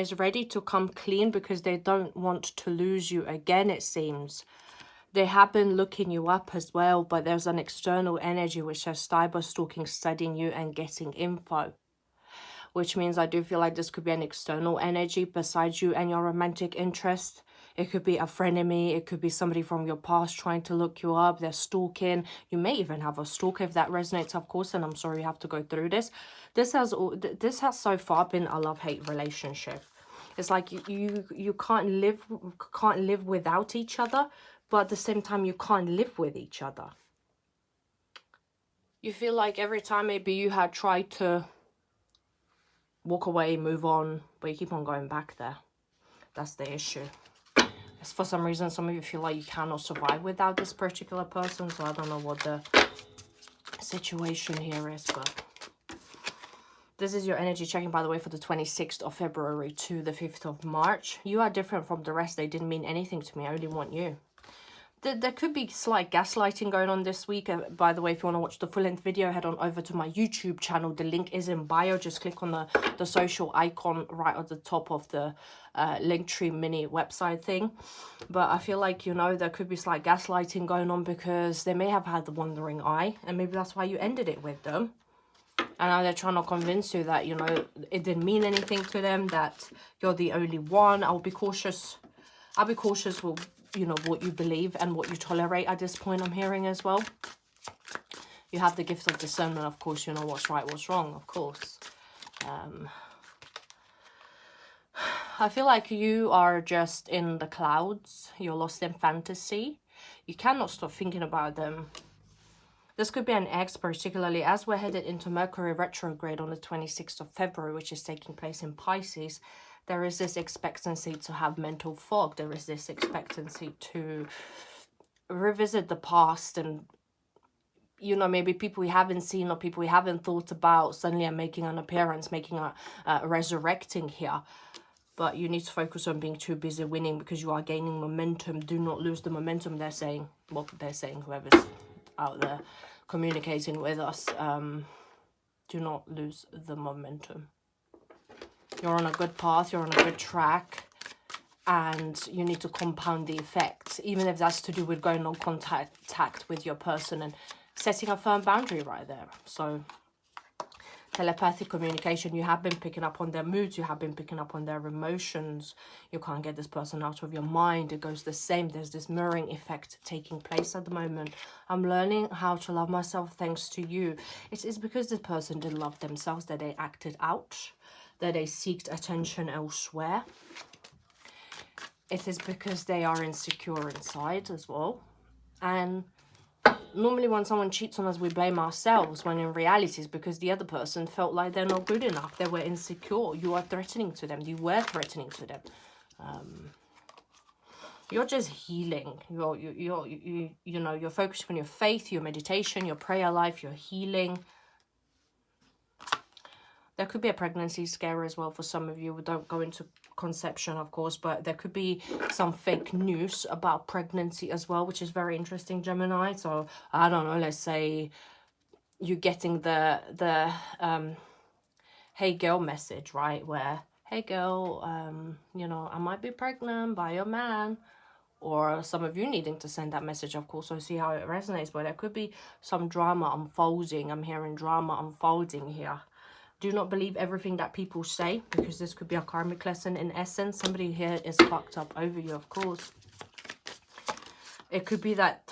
is ready to come clean because they don't want to lose you again, it seems. They have been looking you up as well, but there's an external energy which says cyber stalking, studying you and getting info. Which means I do feel like this could be an external energy besides you and your romantic interest. It could be a frenemy. It could be somebody from your past trying to look you up. They're stalking. You may even have a stalker if that resonates, of course. And I'm sorry you have to go through this. This has so far been a love-hate relationship. It's like you can't live without each other, but at the same time you can't live with each other. You feel like every time maybe you had tried to walk away, move on, but you keep on going back there. That's the issue. It's for some reason, some of you feel like you cannot survive without this particular person. So I don't know what the situation here is, but this is your energy checking, by the way, for the 26th of February to the 5th of March. You are different from the rest. They didn't mean anything to me. I only want you. There could be slight gaslighting going on this week. By the way, if you want to watch the full-length video, head on over to my YouTube channel. The link is in bio. Just click on the social icon right at the top of the Linktree mini website thing. But I feel like, you know, there could be slight gaslighting going on because they may have had the wandering eye. And maybe that's why you ended it with them. And now they're trying to convince you that, you know, it didn't mean anything to them, that you're the only one. I'll be cautious with, you know, what you believe and what you tolerate at this point, I'm hearing as well. You have the gift of discernment, of course. You know what's right, what's wrong, of course. I feel like you are just in the clouds. You're lost in fantasy. You cannot stop thinking about them. This could be an ex, particularly as we're headed into Mercury retrograde on the 26th of February, which is taking place in Pisces. There is this expectancy to have mental fog. There is this expectancy to revisit the past and, you know, maybe people we haven't seen or people we haven't thought about suddenly are making an appearance, making a resurrecting here. But you need to focus on being too busy winning because you are gaining momentum. Do not lose the momentum, they're saying. Well, they're saying, whoever's out there communicating with us, do not lose the momentum. You're on a good path, you're on a good track, and you need to compound the effect, even if that's to do with going on contact with your person and setting a firm boundary right there. So telepathic communication, you have been picking up on their moods, you have been picking up on their emotions. You can't get this person out of your mind. It goes the same. There's this mirroring effect taking place at the moment. I'm learning how to love myself thanks to you. It is because this person didn't love themselves that they acted out, that they sought attention elsewhere. It is because they are insecure inside as well. And normally when someone cheats on us, we blame ourselves, when in reality it's because the other person felt like they're not good enough. They were insecure. You are threatening to them. You were threatening to them. You're just healing. You know, you're focusing on your faith, your meditation, your prayer life, your healing. There could be a pregnancy scare as well for some of you. We don't go into conception, of course, but there could be some fake news about pregnancy as well, which is very interesting, Gemini. So, I don't know, let's say you're getting the hey girl message, right? Where, hey girl, you know, I might be pregnant by your man. Or some of you needing to send that message, of course, so see how it resonates. But there could be some drama unfolding. I'm hearing drama unfolding here. Do not believe everything that people say, because this could be a karmic lesson in essence. Somebody here is fucked up over you, of course. It could be that,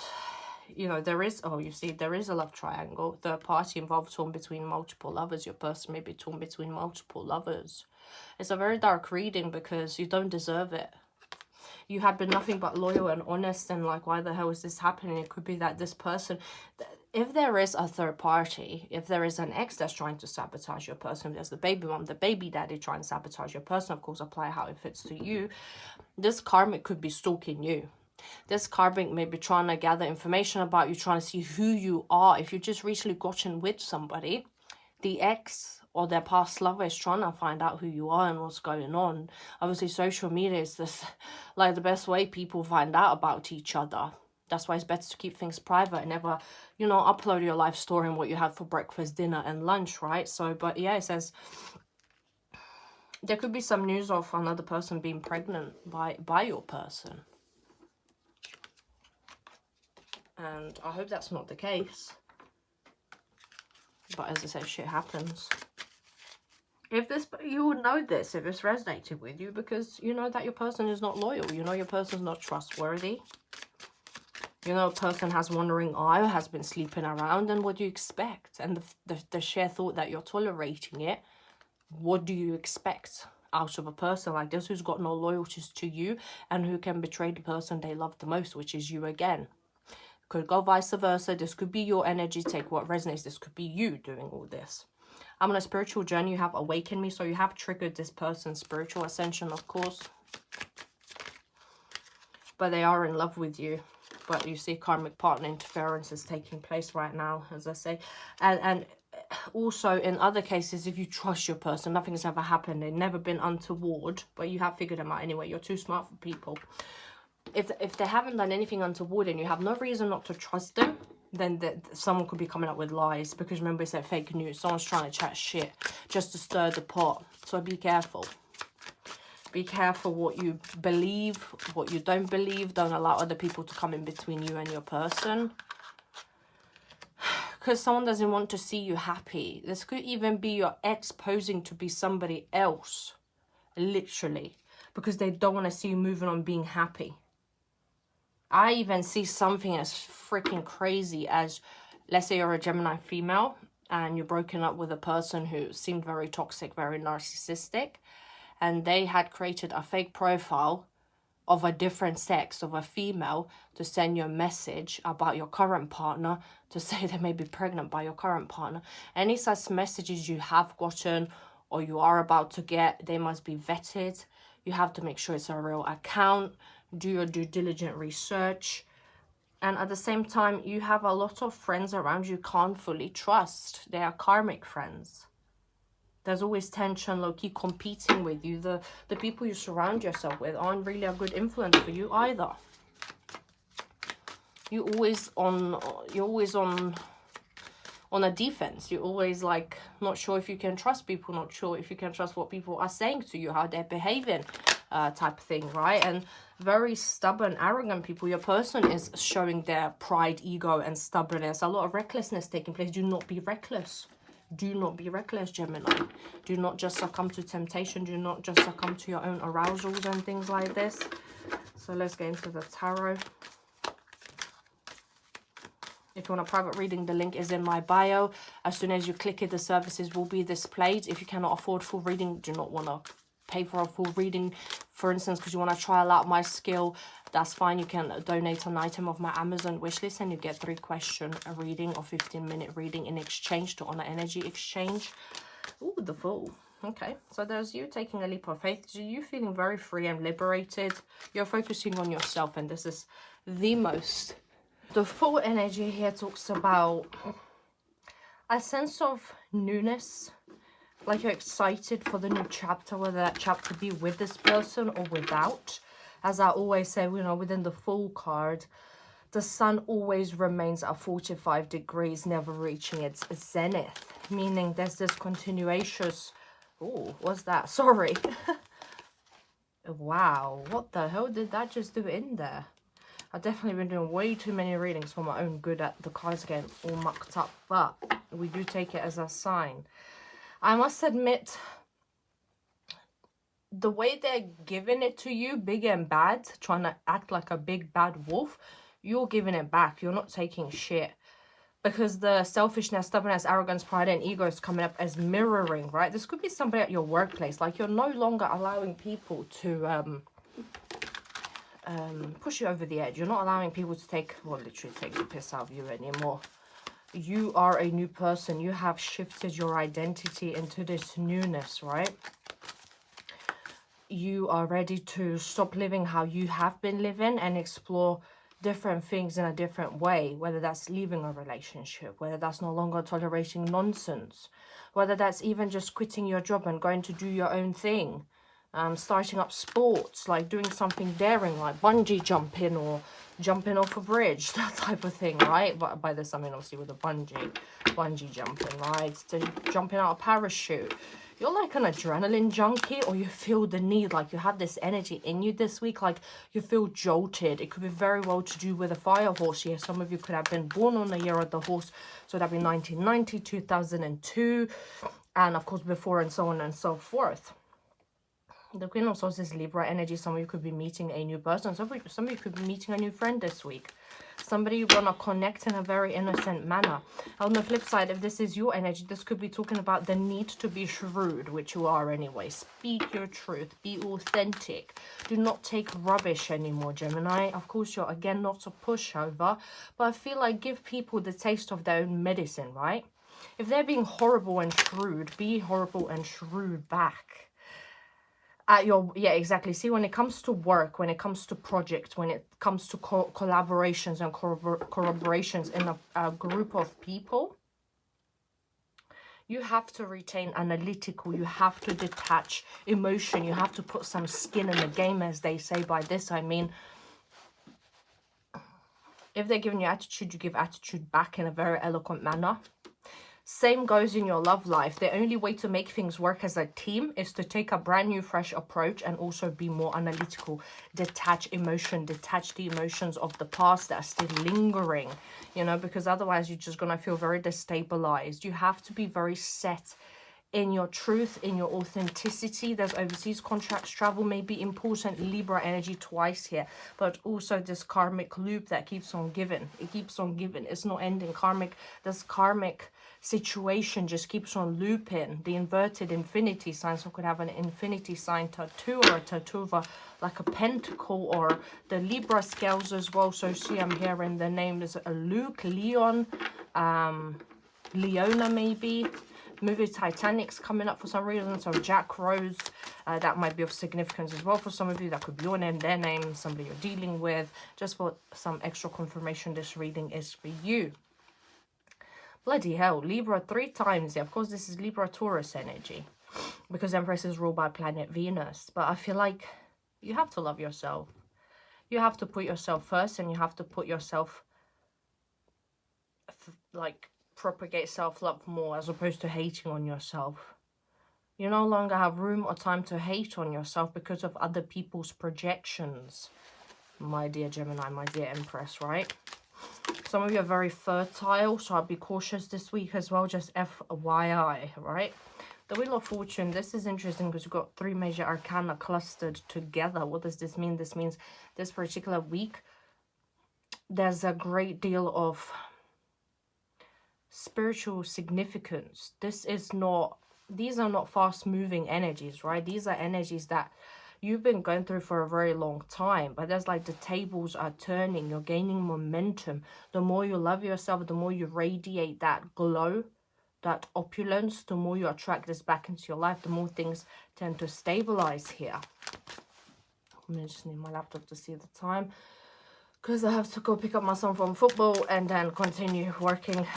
you know, there is, oh, you see, there is a love triangle. Third party involved, torn between multiple lovers. Your person may be torn between multiple lovers. It's a very dark reading because you don't deserve it. You have been nothing but loyal and honest, and like, why the hell is this happening? It could be that this person, if there is a third party, if there is an ex that's trying to sabotage your person, there's the baby mom, the baby daddy trying to sabotage your person, of course, apply how it fits to you. This karmic could be stalking you. This karmic may be trying to gather information about you, trying to see who you are. If you just recently gotten with somebody, the ex or their past lover is trying to find out who you are and what's going on. Obviously, social media is this, like, the best way people find out about each other. That's why it's better to keep things private and never, you know, upload your life story and what you had for breakfast, dinner, and lunch, right? So, but yeah, it says, There could be some news of another person being pregnant by your person. And I hope that's not the case. But as I say, shit happens. If this, you would know this if it's resonated with you, because you know that your person is not loyal. You know your person's not trustworthy. You know a person has wandering eye or has been sleeping around, and what do you expect? And the sheer thought that you're tolerating it, what do you expect out of a person like this who's got no loyalties to you and who can betray the person they love the most, which is you again? Could go vice versa. This could be your energy. Take what resonates. This could be you doing all this. I'm on a spiritual journey. You have awakened me. So you have triggered this person's spiritual ascension, of course. But they are in love with you. But you see karmic partner interference is taking place right now, as I say. And also in other cases, if you trust your person, nothing's ever happened. They've never been untoward. But you have figured them out anyway. You're too smart for people. If they haven't done anything untoward and you have no reason not to trust them, then someone could be coming up with lies. Because remember, it's that fake news. Someone's trying to chat shit just to stir the pot. So be careful. Be careful what you believe, what you don't believe. Don't allow other people to come in between you and your person. Because someone doesn't want to see you happy. This could even be your ex posing to be somebody else. Literally. Because they don't want to see you moving on being happy. I even see something as freaking crazy as, let's say you're a Gemini female and you're broken up with a person who seemed very toxic, very narcissistic, and they had created a fake profile of a different sex, of a female, to send you a message about your current partner, to say they may be pregnant by your current partner. Any such messages you have gotten or you are about to get, they must be vetted. You have to make sure it's a real account. Do your due diligent research. And at the same time, you have a lot of friends around you can't fully trust. They are karmic friends. There's always tension, low-key competing with you. The people you surround yourself with aren't really a good influence for you either. You're always on a defense. You're always like not sure if you can trust people, not sure if you can trust what people are saying to you, how they're behaving, type of thing, right? And very stubborn, arrogant people. Your person is showing their pride, ego, and stubbornness. A lot of recklessness taking place. Do not be reckless. Do not be reckless, Gemini. Do not just succumb to temptation. Do not just succumb to your own arousals and things like this. So let's get into the tarot. If you want a private reading, the link is in my bio. As soon as you click it, the services will be displayed. If you cannot afford full reading, do not want to pay for a full reading, for instance, because you want to trial out my skill, that's fine. You can donate an item of my Amazon wishlist and you get 3-question reading or 15-minute reading in exchange to honor energy exchange. Ooh, the Fool. Okay, so there's you taking a leap of faith. So you feeling very free and liberated. You're focusing on yourself, and this is the most. The Fool energy here talks about a sense of newness. Like you're excited for the new chapter, whether that chapter be with this person or without. As I always say, you know, within the Fool card, the sun always remains at 45 degrees, never reaching its zenith. Meaning there's this continuous... Oh, what's that? Sorry. Wow, what the hell did that just do in there? I've definitely been doing way too many readings for my own good at the cards getting all mucked up. But we do take it as a sign. I must admit, the way they're giving it to you, big and bad, trying to act like a big bad wolf, you're giving it back. You're not taking shit. Because the selfishness, stubbornness, arrogance, pride, and ego is coming up as mirroring, right? This could be somebody at your workplace. Like, you're no longer allowing people to push you over the edge. You're not allowing people to take, well, literally take the piss out of you anymore. You are a new person. You have shifted your identity into this newness, right? You are ready to stop living how you have been living and explore different things in a different way, whether that's leaving a relationship, whether that's no longer tolerating nonsense, whether that's even just quitting your job and going to do your own thing, starting up sports, like doing something daring like bungee jumping or jumping off a bridge, that type of thing, right? But by this I mean obviously with a bungee jumping, right? To jumping out a parachute. You're like an adrenaline junkie, or you feel the need, like you have this energy in you this week, like you feel jolted. It could be very well to do with a fire horse here. Some of you could have been born on the year of the horse, so that'd be 1990, 2002, and of course before, and so on and so forth. The Queen of Swords is Libra energy. Some of you could be meeting a new person. Some of you could be meeting a new friend this week. Somebody you're going to connect in a very innocent manner. On the flip side, if this is your energy, this could be talking about the need to be shrewd, which you are anyway. Speak your truth. Be authentic. Do not take rubbish anymore, Gemini. Of course, you're, again, not a pushover. But I feel like give people the taste of their own medicine, right? If they're being horrible and shrewd, be horrible and shrewd back. Yeah, exactly. See, when it comes to work, when it comes to projects, when it comes to collaborations and corroborations in a group of people, you have to retain analytical, you have to detach emotion, you have to put some skin in the game, as they say. By this, I mean, if they're giving you attitude, you give attitude back in a very eloquent manner. Same goes in your love life. The only way to make things work as a team is to take a brand new, fresh approach and also be more analytical. Detach emotion, detach the emotions of the past that are still lingering, you know, because otherwise you're just going to feel very destabilized. You have to be very set in your truth, in your authenticity. There's overseas contracts, travel may be important. Libra energy twice here, but also this karmic loop that keeps on giving. It keeps on giving. It's not ending. This karmic situation just keeps on looping. The inverted infinity sign, so could have an infinity sign tattoo or a tattoo of like a pentacle, or the Libra scales as well. So see, I'm hearing the name is Luke, Leon, Leona maybe. Movie Titanic's coming up for some reason, so Jack Rose, that might be of significance as well for some of you. That could be your name, their name, somebody you're dealing with. Just for some extra confirmation, this reading is for you. Bloody hell, Libra 3 times. Yeah, of course, this is Libra Taurus energy, because Empress is ruled by planet Venus. But I feel like you have to love yourself. You have to put yourself first, and you have to put yourself, like, propagate self-love more, as opposed to hating on yourself. You no longer have room or time to hate on yourself because of other people's projections, my dear Gemini, my dear Empress, right? Some of you are very fertile, so I'll be cautious this week as well, just FYI, right? The Wheel of Fortune, this is interesting because we've got 3 major arcana clustered together. What does this mean? This means this particular week, there's a great deal of spiritual significance. These are not fast-moving energies, right? These are energies that you've been going through for a very long time, but there's like the tables are turning. You're gaining momentum. The more you love yourself, the more you radiate that glow, that opulence, the more you attract this back into your life, the more things tend to stabilize here. I just need my laptop to see the time, because I have to go pick up my son from football and then continue working.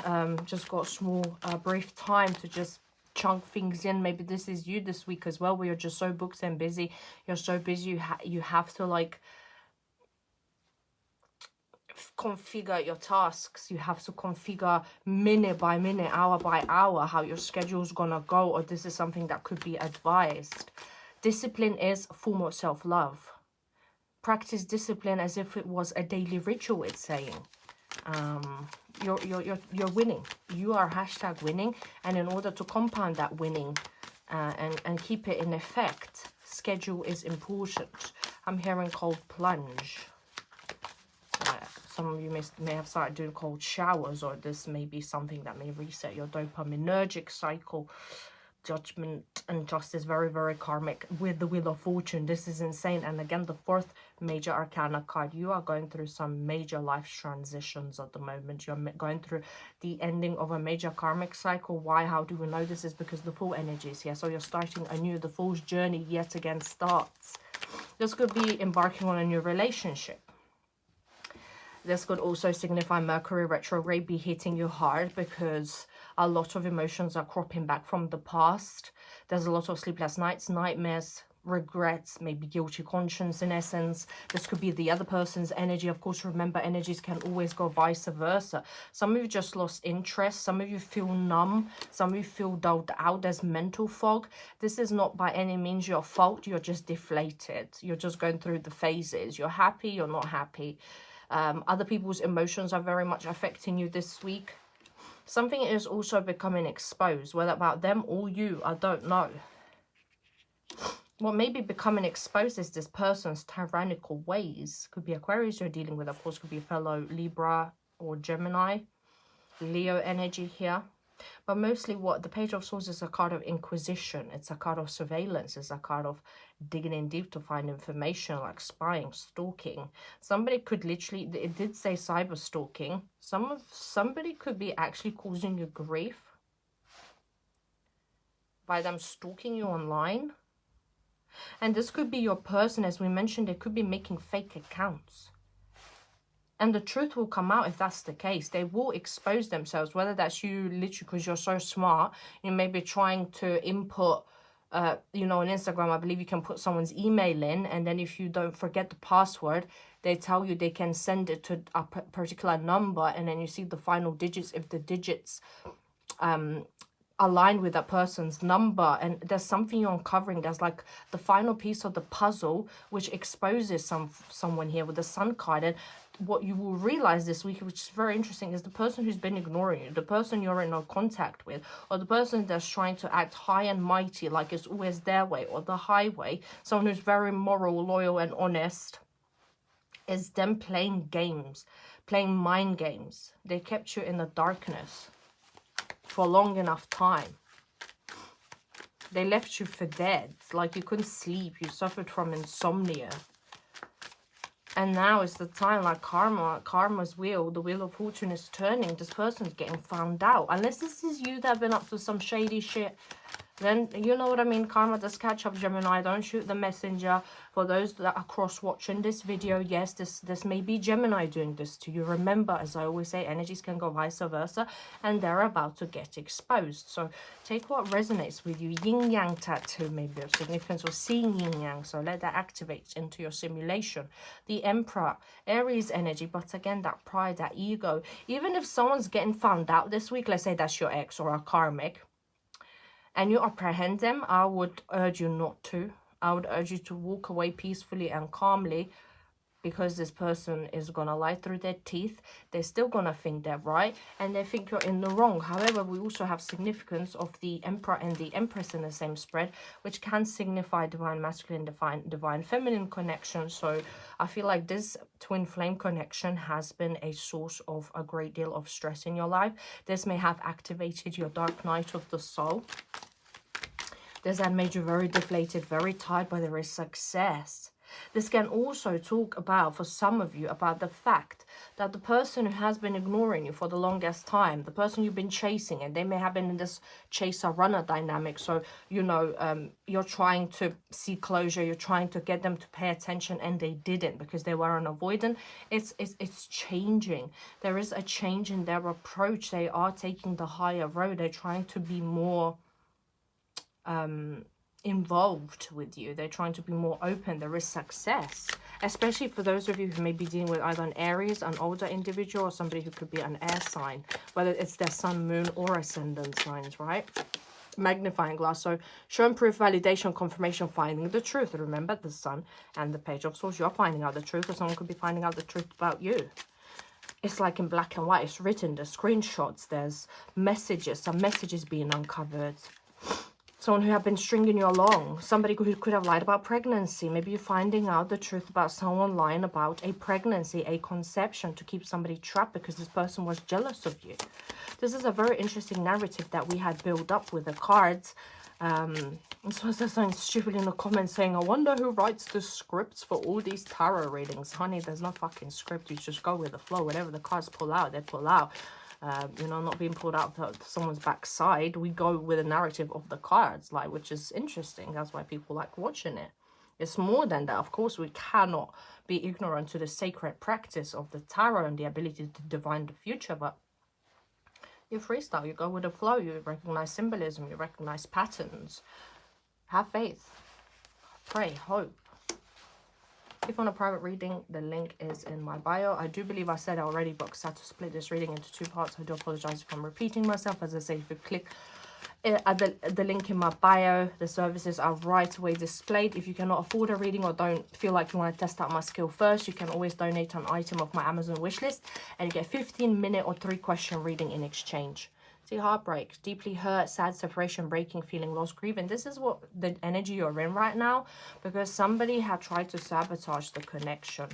Just got a small brief time to just chunk things in. Maybe this is you this week as well, where you're just so booked and busy. You're so busy, you have to like configure your tasks. You have to configure minute by minute, hour by hour, how your schedule's gonna go, or this is something that could be advised. Discipline is a form of self-love. Practice discipline as if it was a daily ritual, it's saying. You're winning. You are #winning, and in order to compound that winning and keep it in effect, schedule is important. I'm hearing cold plunge. Some of you may have started doing cold showers, or this may be something that may reset your dopaminergic cycle. Judgment and justice, very, very karmic with the Wheel of Fortune. This is insane. And again, the 4th major arcana card. You are going through some major life transitions at the moment. You're going through the ending of a major karmic cycle. Why? How do we know this? Is because the Fool energy is here. So you're starting anew. The Fool's journey yet again starts. This could be embarking on a new relationship. This could also signify Mercury retrograde be hitting you hard, because a lot of emotions are cropping back from the past. There's a lot of sleepless nights, nightmares, regrets, maybe guilty conscience in essence. This could be the other person's energy. Of course, remember, energies can always go vice versa. Some of you just lost interest. Some of you feel numb. Some of you feel dulled out. There's mental fog. This is not by any means your fault. You're just deflated. You're just going through the phases. You're happy, you're not happy. Other people's emotions are very much affecting you this week. Something is also becoming exposed, whether about them or you, I don't know. What may be becoming exposed is this person's tyrannical ways. Could be Aquarius you're dealing with, of course, could be a fellow Libra or Gemini, Leo energy here. But mostly what the Page of Swords is a card of inquisition. It's a card of surveillance. It's a card of digging in deep to find information, like spying, stalking. Somebody could literally, it did say cyber stalking. Somebody could be actually causing you grief by them stalking you online. And this could be your person, as we mentioned, they could be making fake accounts. And the truth will come out if that's the case. They will expose themselves, whether that's you literally because you're so smart. You may be trying to input, you know, on Instagram, I believe you can put someone's email in. And then if you don't forget the password, they tell you they can send it to a particular number. And then you see the final digits, if the digits aligned with that person's number, and there's something you're uncovering. There's like the final piece of the puzzle which exposes someone here with the Sun card. And what you will realize this week, which is very interesting, is the person who's been ignoring you, the person you're in no contact with, or the person that's trying to act high and mighty like it's always their way or the highway, someone who's very moral, loyal and honest, is them playing games, playing mind games. They kept you in the darkness for a long enough time. They left you for dead, like you couldn't sleep, you suffered from insomnia. And now is the time, like karma's wheel, the wheel of fortune is turning. This person's getting found out. Unless this is you that have been up to some shady shit, then you know what I mean. Karma does catch up, Gemini. Don't shoot the messenger. For those that are cross-watching this video, yes, this may be Gemini doing this to you. Remember, as I always say, energies can go vice versa, and they're about to get exposed. So take what resonates with you. Yin-yang tattoo may be of significance, or seeing yin-yang. So let that activate into your simulation. The Emperor, Aries energy, but again, that pride, that ego. Even if someone's getting found out this week, let's say that's your ex or a karmic, and you apprehend them, I would urge you not to. I would urge you to walk away peacefully and calmly, because this person is going to lie through their teeth. They're still going to think they're right, and they think you're in the wrong. However, we also have significance of the Emperor and the Empress in the same spread, which can signify divine masculine, divine feminine connection. So I feel like this twin flame connection has been a source of a great deal of stress in your life. This may have activated your dark night of the soul. This had made you very deflated, very tired, but there is success. This can also talk about, for some of you, about the fact that the person who has been ignoring you for the longest time, the person you've been chasing, and they may have been in this chaser-runner dynamic. So, you know, you're trying to see closure, you're trying to get them to pay attention, and they didn't because they were avoidant. It's changing. There is a change in their approach. They are taking the higher road. They're trying to be more involved with you. They're trying to be more open. There is success, especially for those of you who may be dealing with either an Aries, an older individual, or somebody who could be an air sign, whether it's their sun, moon, or ascendant signs, right? Magnifying glass. So show and proof, validation, confirmation, finding the truth. Remember, the Sun and the Page of Swords, you're finding out the truth, or someone could be finding out the truth about you. It's like in black and white. It's written, there's screenshots, there's messages, some messages being uncovered. Someone who have been stringing you along. Somebody who could have lied about pregnancy. Maybe you're finding out the truth about someone lying about a pregnancy, a conception, to keep somebody trapped because this person was jealous of you. This is a very interesting narrative that we had built up with the cards. So there's something stupid in the comments saying, I wonder who writes the scripts for all these tarot readings. Honey, there's no fucking script. You just go with the flow. Whatever the cards pull out, they pull out. You know, not being pulled out of someone's backside. We go with a narrative of the cards, like, which is interesting. That's why people like watching it. It's more than that. Of course, we cannot be ignorant to the sacred practice of the tarot and the ability to divine the future, but you freestyle, you go with the flow, you recognize symbolism, you recognize patterns. Have faith. pray, hope. If you want a private reading, the link is in my bio. I do believe I said it already, but because I had to split this reading into 2 parts, I do apologize if I'm repeating myself. As I say, if you click at the link in my bio, the services are right away displayed. If you cannot afford a reading or don't feel like you want to test out my skill first, you can always donate an item of my Amazon wishlist and you get a 15-minute or 3-question reading in exchange. See, heartbreak, deeply hurt, sad, separation, breaking, feeling lost, grieving. This is what the energy you're in right now, because somebody had tried to sabotage the connection.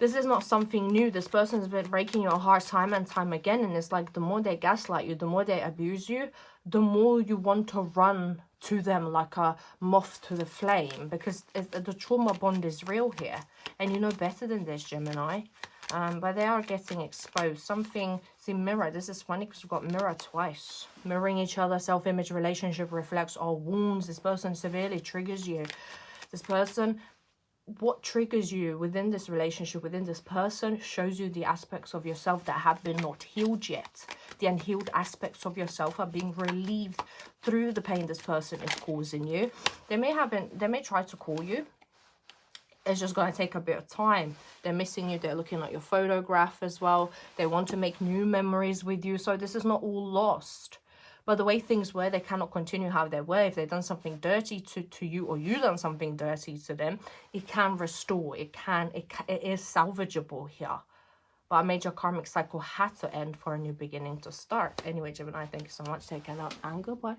This is not something new. This person has been breaking your heart time and time again. And it's like the more they gaslight you, the more they abuse you, the more you want to run to them like a moth to the flame. Because the trauma bond is real here. And you know better than this, Gemini. But they are getting exposed. Something, see, mirror. This is funny because we've got mirror twice. Mirroring each other, self-image relationship reflects our wounds. This person severely triggers you. This person, what triggers you within this relationship, within this person, shows you the aspects of yourself that have been not healed yet. The unhealed aspects of yourself are being relieved through the pain this person is causing you. They may try to call you. It's just going to take a bit of time. They're missing you. They're looking at your photograph as well. They want to make new memories with you. So this is not all lost. But the way things were, they cannot continue how they were. If they've done something dirty to you, or you done something dirty to them, it can restore. It is salvageable here. But a major karmic cycle had to end for a new beginning to start. Anyway, Gemini, thank you so much. Take care now and goodbye.